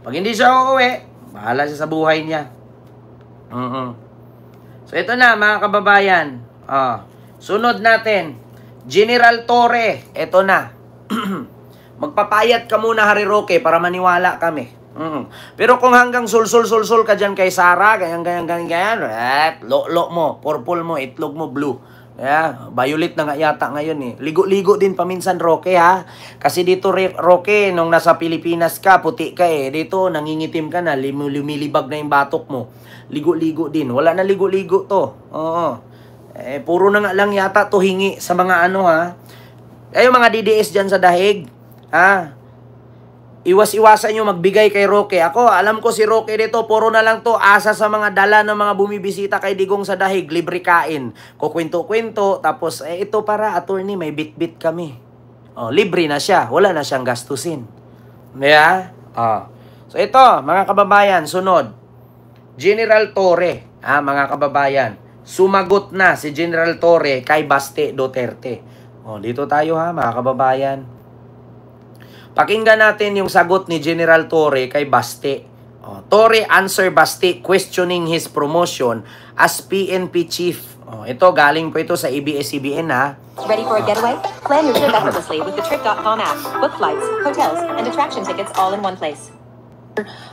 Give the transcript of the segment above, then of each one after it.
Pag hindi siya uuwi, bahala siya sa buhay niya. So ito na mga kababayan. Sunod natin, General Torre. Ito na. Magpapayat ka muna, Harry Roque, para maniwala kami. Pero kung hanggang sul-sul ka dyan kay Sara, ganyan, lo mo, purple mo, itlog mo, blue. Violet na nga yata ngayon eh. Ligo-ligo din paminsan, Roque, ha? Kasi dito, Roque, nung nasa Pilipinas ka, puti ka eh. Dito, nangingitim ka na, lumilibag na yung batok mo. Ligo-ligo din. Wala na ligo-ligo to. Puro na nga lang yata to hingi sa mga ano, ha? Kayo mga DDS dyan sa dahig, ha? Iwas-iwasan nyo magbigay kay Roque. Ako, alam ko si Roque dito, puro na lang to asa sa mga dala ng mga bumibisita kay Digong sa dahig, libre kain. Kukwento-kwento, tapos ito para attorney, may bit-bit kami. Libre na siya, wala na siyang gastusin. So ito, mga kababayan, sunod. General Torre, mga kababayan. Sumagot na si General Torre kay Baste Duterte. Dito tayo ha, mga kababayan. Pakinggan natin yung sagot ni General Torre kay Baste. Torre answer Baste questioning his promotion as PNP chief. Ito, galing po ito sa ABS-CBN ha. Ready for a getaway? Plan your trip effortlessly with the Trip.com app. Book flights, hotels, and attraction tickets all in one place.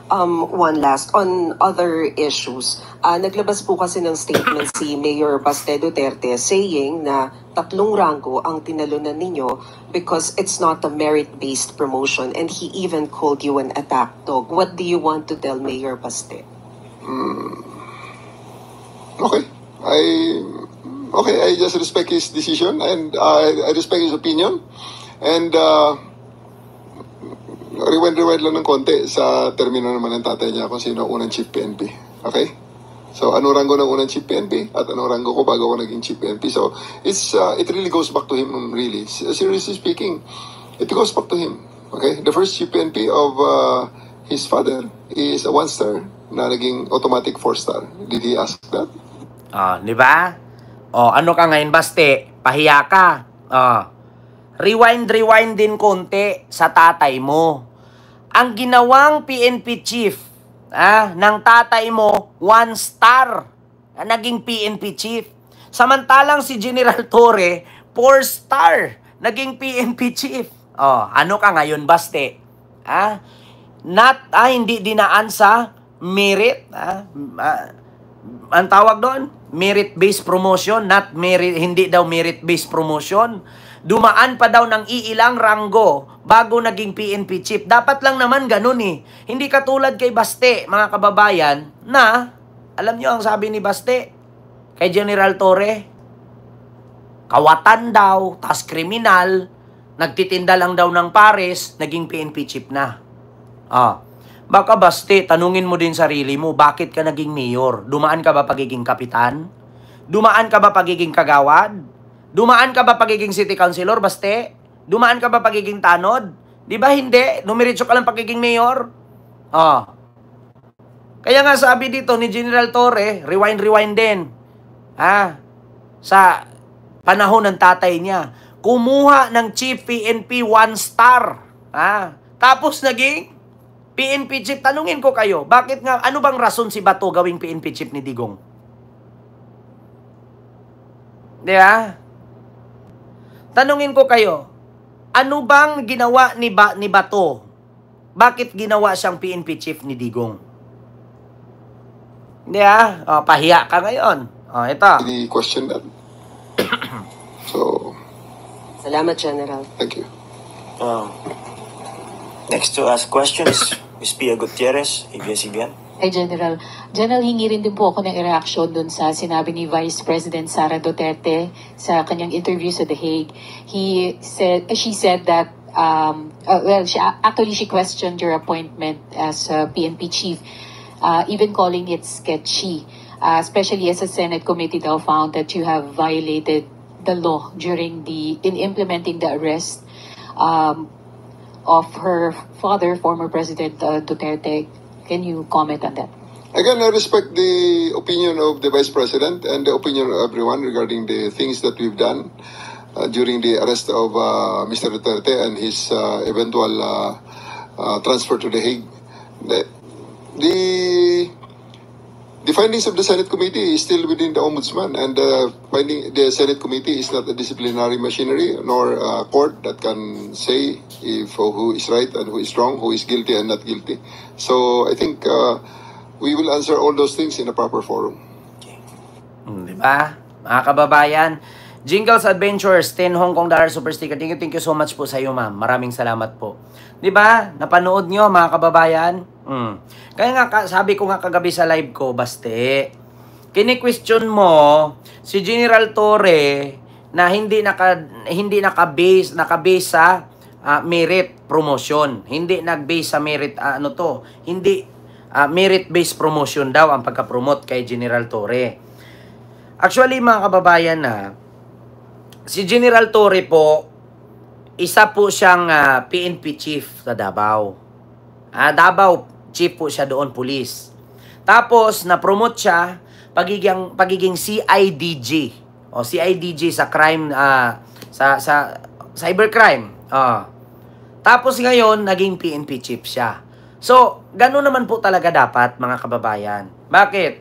One last, on other issues, naglabas po kasi ng statement si Mayor Baste Duterte saying na 3 ranggo ang tinalunan ninyo because it's not a merit-based promotion, and he even called you an attack dog. What do you want to tell Mayor Baste? Okay. I just respect his decision, and I respect his opinion, and rewind lang ng konti sa termino naman ng tatay niya kung sino unang chief PNP. Okay? So, ano ranggo ng unang chief PNP at ano ranggo ko bago ako naging chief PNP. So, it really goes back to him, really. Seriously speaking, it goes back to him. Okay? The first chief PNP of his father is a 1-star na naging automatic 4-star. Did he ask that? Di ba? Ano ka ngayon, Baste? Pahiya ka. Rewind din konti sa tatay mo. Ang ginawang PNP chief ng tatay mo, 1-star naging PNP chief. Samantalang si General Torre, 4-star naging PNP chief. Ano ka ngayon, Baste? Hindi dinaan sa merit. Ang tawag doon? Merit-based promotion, not merit, hindi daw merit-based promotion. Dumaan pa daw ng iilang ranggo bago naging PNP chief. Dapat lang naman ganun eh. Hindi katulad kay Baste, mga kababayan, na, alam nyo ang sabi ni Baste kay General Torre? Kawatan daw, tas kriminal, nagtitinda lang daw ng pares, naging PNP chief na. Baka Baste, tanungin mo din sarili mo, bakit ka naging mayor? Dumaan ka ba pagiging kapitan? Dumaan ka ba pagiging kagawad? Dumaan ka ba pagiging city councilor, Baste? Dumaan ka ba pagiging tanod? Di ba hindi? Dumiritso ka lang pagiging mayor? Kaya nga sabi dito ni General Torre, rewind din. Sa panahon ng tatay niya, kumuha ng chief PNP 1-star. Tapos naging PNP chief. Tanungin ko kayo, bakit nga, ano bang rason si Bato gawing PNP chief ni Digong? Di ba? Tanungin ko kayo, ano bang ginawa ni Bato? Bakit ginawa siyang PNP chief ni Digong? Hindi pahiya ka ngayon. Ito. Any question that? So, Salamat, General. thank you. Next to ask questions, Ms. Pia Gutierrez, ABS-CBN. Hi, General. General, hingi rin din po ako ng reaction dun sa sinabi ni Vice President Sara Duterte sa kanyang interview sa The Hague. She said that, she questioned your appointment as PNP chief, even calling it sketchy, especially as a Senate committee daw found that you have violated the law in implementing the arrest of her father, former President Duterte. Can you comment on that? Again, I respect the opinion of the Vice President and the opinion of everyone regarding the things that we've done during the arrest of Mr. Duterte and his eventual transferred to The Hague. The findings of the Senate committee is still within the Ombudsman, and the Senate committee is not a disciplinary machinery nor a court that can say if who is right and who is wrong, who is guilty and not guilty. So I think we will answer all those things in a proper forum. Diba? Mga kababayan, Jingles Adventures, 10 Hong Kong dollar super sticker. Thank you so much po sa iyo, ma'am. Maraming salamat po. 'Di ba? Napanood nyo, mga kababayan? Kaya nga sabi ko nga kagabi sa live ko, baste. Kini-question mo si General Torre na hindi naka-base sa merit promotion. Hindi nag-base sa merit hindi merit-based promotion daw ang pagka-promote kay General Torre. Actually, mga kababayan, si General Torre po, isa po siyang PNP chief sa Davao. Davao chief po siya doon, police. Tapos, na-promote siya pagiging CIDG. O CIDG sa crime, sa cybercrime. Tapos ngayon, naging PNP chief siya. So, gano'n naman po talaga dapat, mga kababayan. Bakit?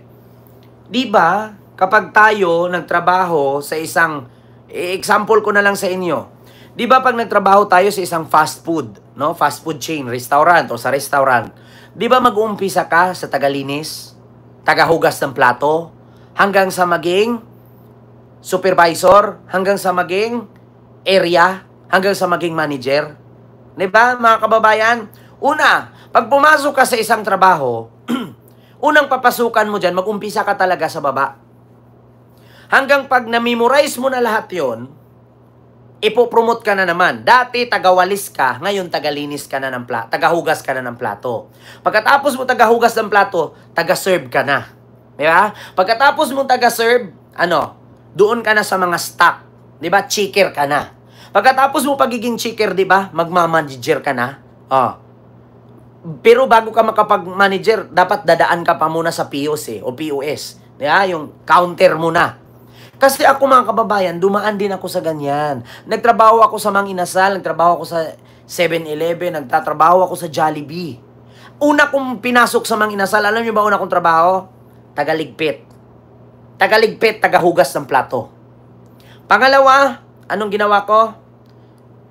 Di ba, kapag tayo nagtrabaho sa isang, example ko na lang sa inyo, di ba pag nagtrabaho tayo sa isang fast food chain, restaurant o sa restaurant, di ba mag-uumpisa ka sa tagalinis, tagahugas ng plato, hanggang sa maging supervisor, hanggang sa maging area, hanggang sa maging manager? Di ba, mga kababayan? Una, pag pumasok ka sa isang trabaho, unang papasukan mo dyan, mag-umpisa ka talaga sa baba. Hanggang pag na-memorize mo na lahat yon, ipopromote ka na naman. Dati, tagawalis ka, ngayon tagalinis ka na ng tagahugas ka na ng plato. Pagkatapos mo tagahugas ng plato, taga-serve ka na. Di ba? Pagkatapos mo taga-serve, doon ka na sa mga stock. Di ba? Checker ka na. Pagkatapos mo pagiging checker, di ba? Magmamanager ka na. Pero bago ka makapag-manager, dapat dadaan ka pa muna sa POS o POS. Di ba? Yung counter muna. Kasi ako, mga kababayan, dumaan din ako sa ganyan. Nagtrabaho ako sa Mang Inasal, nagtrabaho ako sa 7-Eleven, nagtatrabaho ako sa Jollibee. Una kong pinasok sa Mang Inasal, alam niyo ba una kong trabaho? Tagaligpit. Tagaligpit, tagahugas ng plato. Pangalawa, anong ginawa ko?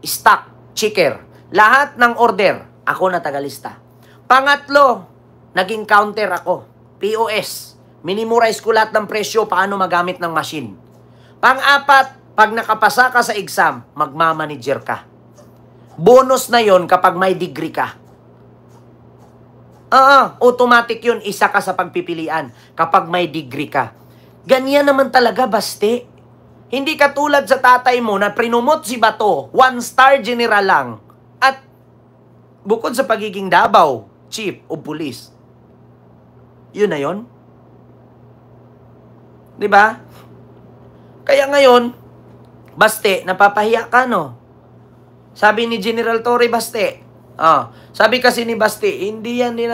Stock, checker. Lahat ng order, ako na tagalista. Pangatlo, naging counter ako. POS. Minimorize ko lahat ng presyo, paano magamit ng machine. Pang-apat, pag nakapasa ka sa exam, magmamanager ka. Bonus na yon kapag may degree ka. Automatic yun, isa ka sa pagpipilian kapag may degree ka. Ganyan naman talaga, baste. Hindi katulad sa tatay mo na prinumot si Bato, 1-star general lang. At bukod sa pagiging Davao, chief o police. Yun na yun. Diba? Kaya ngayon, baste, napapahiya ka, no? Sabi ni General Torre, baste. Sabi kasi ni Baste, hindi yan din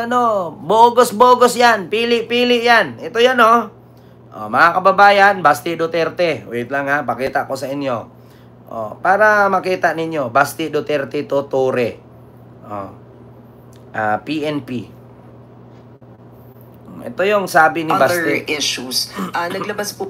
bogos-bogos yan, pili-pili yan. Ito yan, no? Mga kababayan, Baste Duterte. Wait lang ha, pakita ko sa inyo. Para makita ninyo, Baste Duterte to Torre. PNP. Ito yung sabi ni Baste. Other issues. Naglabas po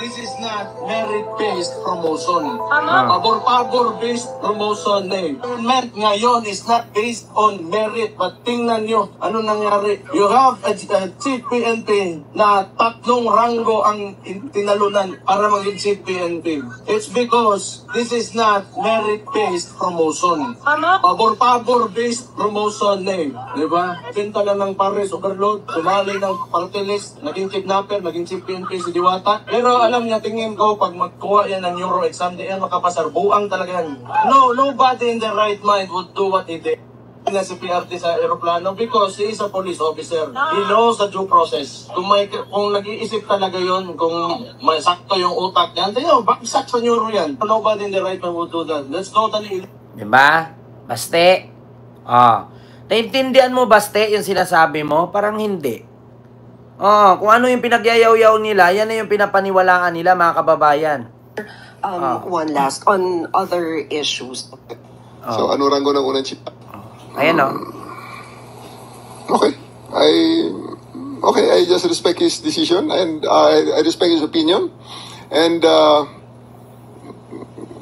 This is not merit-based promotion. Pabor-pabor-based promotion eh. Merit ngayon is not based on merit. But tingnan nyo, ano nangyari? You have a chief PNP na 3 ranggo ang tinalunan para maging chief PNP. It's because this is not merit-based promotion. Pabor-pabor-based promotion eh. Diba? Pinta lang ng Pares Overload, sumali ng party list, naging kidnapper, naging chief PNP si Diwata. Pero alam niya, tingin ko, pag magkuha yan ng neuro exam, di yan makapasar. Buang talaga yan. Nobody in the right mind would do what he did na si PRT sa aeroplano because he is a police officer. He knows the due process. Kung nag-iisip talaga yon, kung may sakto yung utak niyan, baksak sa neuro yan. Nobody in the right mind would do that. That's totally... Diba? Baste. Naintindihan mo, Baste, yung sinasabi mo? Parang hindi. Kung ano yung pinagyayaw-yaw nila, yan na yung pinapaniwalaan nila, mga kababayan. One last, on other issues. So, ano rango ng unang chief? Ayan o. Okay. I just respect his decision and I respect his opinion. And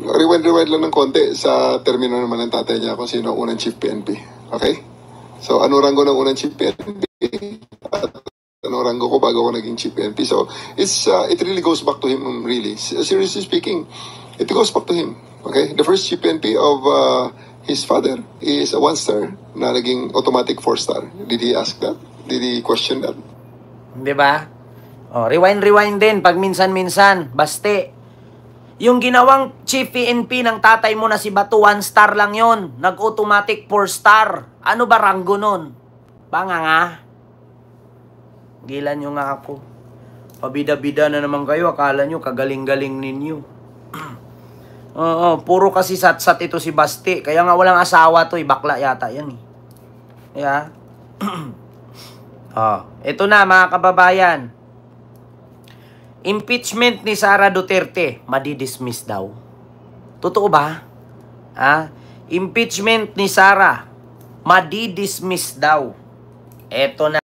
rewind lang ng konti sa termino naman ng tatay niya kung sino unang chief PNP. Okay? So, ano rango ng unang chief PNP? At ano rango ko bago ako naging chief PNP. So, it really goes back to him, really. Seriously speaking, it goes back to him. Okay? The first chief PNP of his father is a 1-star na naging automatic 4-star. Did he ask that? Did he question that? Di ba? Oh, rewind din pag minsan-minsan. Baste. Yung ginawang chief PNP ng tatay mo na si Bato, 1-star lang yon. Nag-automatic 4-star. Ano ba ranggo nun? Banga nga. Gilan nyo nga ako. Pabida-bida na naman kayo. Akala nyo kagaling-galing ninyo. Oo, puro kasi sat-sat ito si Basti. Kaya nga walang asawa to. Bakla yata yan eh. Yeah. Ito na mga kababayan. Impeachment ni Sara Duterte, madidismiss daw. Totoo ba? Impeachment ni Sara, madidismiss daw. Ito na.